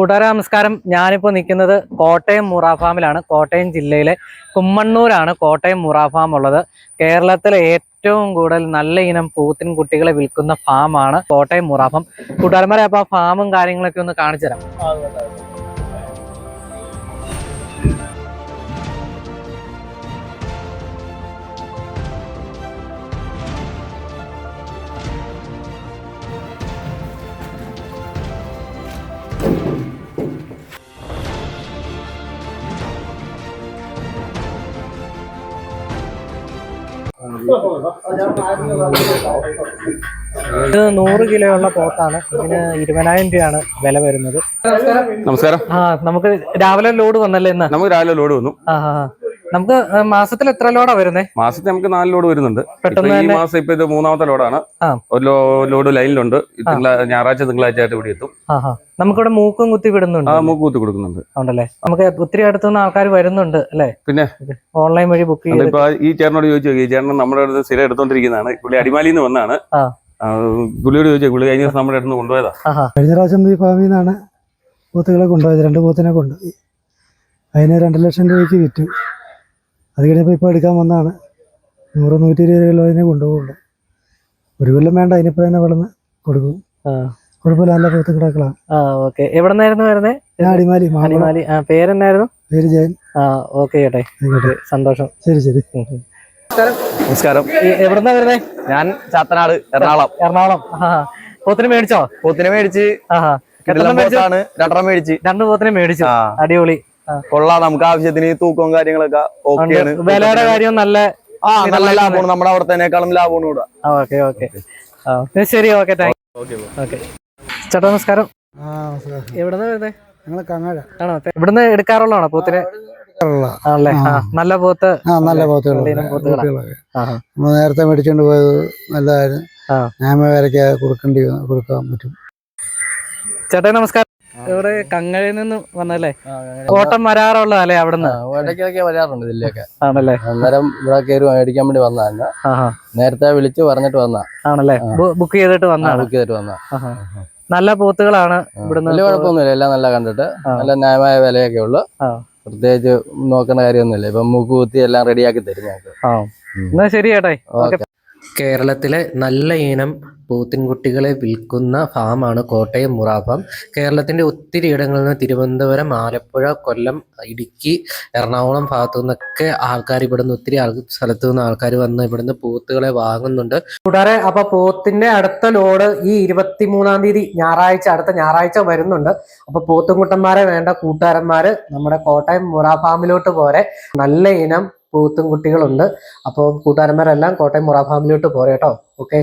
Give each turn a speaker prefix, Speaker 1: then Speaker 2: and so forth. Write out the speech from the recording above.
Speaker 1: കൂട്ടുകാരെ നമസ്കാരം. ഞാനിപ്പോൾ നിൽക്കുന്നത് കോട്ടയം മുറ ഫാമിലാണ്. കോട്ടയം ജില്ലയിലെ കുമ്മണ്ണൂരാണ് കോട്ടയം മുറ ഫാം ഉള്ളത്. കേരളത്തിലെ ഏറ്റവും കൂടുതൽ നല്ല ഇനം പൂത്തിൻ കുട്ടികളെ വിൽക്കുന്ന ഫാമാണ് കോട്ടയം മുറ ഫാം. കൂട്ടുകാരന്മാരെ അപ്പോൾ ആ ഫാമും കാര്യങ്ങളൊക്കെ ഒന്ന് കാണിച്ചു തരാം. ഇത് 100 കിലോ ഉള്ള പോത്താണ്. ഇതിന് 20,000 രൂപയാണ് വില വരുന്നത്.
Speaker 2: നമസ്കാരം.
Speaker 1: നമുക്ക് രാവിലെ ലോഡ് വന്നല്ലേ ഇന്ന്?
Speaker 2: നമുക്ക് രാവിലെ ലോഡ് വന്നു.
Speaker 1: നമുക്ക് മാസത്തിൽ എത്ര ലോഡാ വരുന്നത്?
Speaker 2: മാസത്തിൽ നമുക്ക് 4 ലോഡ് വരുന്നുണ്ട്. ഈ മാസം ഇപ്പൊ ഇത് 3ാമത്തെ ലോഡാണ്. ഒരു ലോഡ് ലൈനിലുണ്ട്. ഞായറാഴ്ച തിങ്കളാഴ്ച ആയിട്ട് ഇവിടെ എത്തും.
Speaker 1: നമുക്കിവിടെ മൂക്കും കുത്തി വിടുന്നുണ്ട്.
Speaker 2: മൂക്ക് കുത്തി കൊടുക്കുന്നുണ്ട്.
Speaker 1: ഉണ്ടല്ലേ? നമുക്ക് ഒത്തിരി അടുത്തുനിന്ന് ആൾക്കാർ വരുന്നുണ്ട് അല്ലേ?
Speaker 2: പിന്നെ
Speaker 1: ഓൺലൈൻ വഴി ബുക്ക് ചെയ്ത്.
Speaker 2: ഇപ്പൊ ഈ ചേട്ടനോട് ചോദിച്ചു, ഈ ചേട്ടൻ നമ്മുടെ അടുത്ത് സ്ഥിരം എടുത്തോണ്ടിരിക്കുന്നതാണ്. പുള്ളി അടിമാലിയിൽ നിന്ന് വന്നാണ്. പുള്ളിയോട് ചോദിച്ചു, പുള്ളി കഴിഞ്ഞ ദിവസം നമ്മുടെ അടുത്ത് കൊണ്ടുപോയതാ.
Speaker 3: കഴിഞ്ഞ പ്രാവശ്യം ഈ ഫാമിൽ നിന്നാണ് പോത്തുകളെ കൊണ്ടുപോയത്. 2 പോത്തിനെ കൊണ്ടുപോയി. അതിന് 2 ലക്ഷം രൂപയ്ക്ക് വിറ്റു. അത് കഴിഞ്ഞപ്പോൾ ഇപ്പോൾ എടുക്കാൻ വന്നതാണ്. 100-120 കിലോനെ കൊണ്ടുപോകുള്ളൂ. ഒരു കൊല്ലം വേണ്ട, അതിനിപ്പോൾ തന്നെ വളർന്ന് കൊടുക്കും. കുഴപ്പമില്ല, നല്ല പോത്ത് കിടക്കളാണ്.
Speaker 1: എവിടെ നിന്നായിരുന്നു വരുന്നത്?
Speaker 3: ഞാൻ അടിമാലി.
Speaker 1: അടിമാലി. പേരെന്നായിരുന്നു?
Speaker 3: പേര് ജയൻ.
Speaker 1: ഓക്കെ ചേട്ടെ, സന്തോഷം.
Speaker 3: ശരി ശരി.
Speaker 2: നമസ്കാരം.
Speaker 1: എവിടെന്നാ വരുന്നേ?
Speaker 2: ഞാൻ ചാത്തനാട്, എറണാകുളം.
Speaker 1: എറണാകുളം. പോത്തിനെ മേടിച്ചോ?
Speaker 2: പോത്തിനെ മേടിച്ച്. 2 മേടിച്ച്.
Speaker 1: 2 പോത്തിനെ മേടിച്ചു. അടിപൊളി.
Speaker 2: കൊള്ളാം. നമുക്ക് ആവശ്യത്തിന് തൂക്കവും കാര്യങ്ങളൊക്കെ ഓക്കെയാണ്.
Speaker 1: വിലയുടെ കാര്യം നല്ല
Speaker 2: നല്ല ലാഭമാണ്. നമ്മുടെ അവിടത്തേക്കാളും ലാഭമാണ് ഇവിടെ.
Speaker 1: ഓക്കെ ശരി. Okay, thank you. ഓക്കെ ചേട്ടാ നമസ്കാരം. എവിടെന്നാ വരുന്നേ?
Speaker 3: ഞങ്ങൾ കങ്ങഴ
Speaker 1: ആണോ? ഇവിടുന്ന് എടുക്കാറുള്ളതാണോ പോത്തിനെ? ആണല്ലേ? നല്ല പോത്ത്.
Speaker 3: നല്ല പോത്തുകളൊക്കെ നേരത്തെ മേടിച്ചോണ്ട് പോയത് നല്ലതായിരുന്നു. ഞാമവരൊക്കെ കൊടുക്കാൻ പറ്റും.
Speaker 1: ചേട്ടാ നമസ്കാരം. ഇവിടെ കങ്ങഴയിൽ നിന്ന് വന്നല്ലേ? ഓട്ടം വരാറുള്ളതല്ലേ അവിടുന്ന്?
Speaker 4: ഇടയ്ക്കൊക്കെ വരാറുണ്ട് ഇതിലൊക്കെ.
Speaker 1: ആണല്ലേ?
Speaker 4: അന്നേരം ഇവിടെ കയറി മേടിക്കാൻ വേണ്ടി വന്നതല്ല, നേരത്തെ വിളിച്ച് പറഞ്ഞിട്ട് വന്ന.
Speaker 1: ആണല്ലേ? ബുക്ക് ചെയ്തിട്ട്
Speaker 4: വന്ന.
Speaker 1: നല്ല പോത്തുകളാണ് ഇവിടുന്ന്.
Speaker 4: വലിയ കുഴപ്പമൊന്നുമില്ല, എല്ലാം നല്ല കണ്ടിട്ട് നല്ല ന്യായമായ വിലയൊക്കെ ഉള്ളു. പ്രത്യേകിച്ച് നോക്കേണ്ട കാര്യമൊന്നുമില്ല. ഇപ്പൊ മൂക്ക് കുത്തി എല്ലാം റെഡിയാക്കി തരും ഞങ്ങൾക്ക്.
Speaker 1: എന്നാ ശരി ചേട്ടാ.
Speaker 5: കേരളത്തിലെ നല്ല ഇനം പോത്തിൻകുട്ടികളെ വിൽക്കുന്ന ഫാമാണ് കോട്ടയം മുറ ഫാം. കേരളത്തിൻ്റെ ഒത്തിരി ഇടങ്ങളിൽ നിന്ന് തിരുവനന്തപുരം, ആലപ്പുഴ, കൊല്ലം, ഇടുക്കി, എറണാകുളം ഭാഗത്തു നിന്നൊക്കെ ആൾക്കാർ ഇവിടുന്ന് ഒത്തിരി സ്ഥലത്തു നിന്ന് ആൾക്കാർ വന്ന് ഇവിടുന്ന് പോത്തുകളെ വാങ്ങുന്നുണ്ട്.
Speaker 1: കൂടാതെ അപ്പൊ പോത്തിന്റെ അടുത്ത ലോഡ് ഈ 23-ാം തീയതി അടുത്ത ഞായറാഴ്ച വരുന്നുണ്ട്. അപ്പൊ പോത്തുംകുട്ടന്മാരെ വേണ്ട കൂട്ടുകാരന്മാര് നമ്മുടെ കോട്ടയം മുറ ഫാമിലോട്ട് പോരെ. നല്ല ഇനം പോത്തും കുട്ടികളുണ്ട്. അപ്പോൾ കൂട്ടുകാരന്മാരെല്ലാം കോട്ടയം മുറ ഫാമിലോട്ട് പോരെ കേട്ടോ. ഓക്കെ.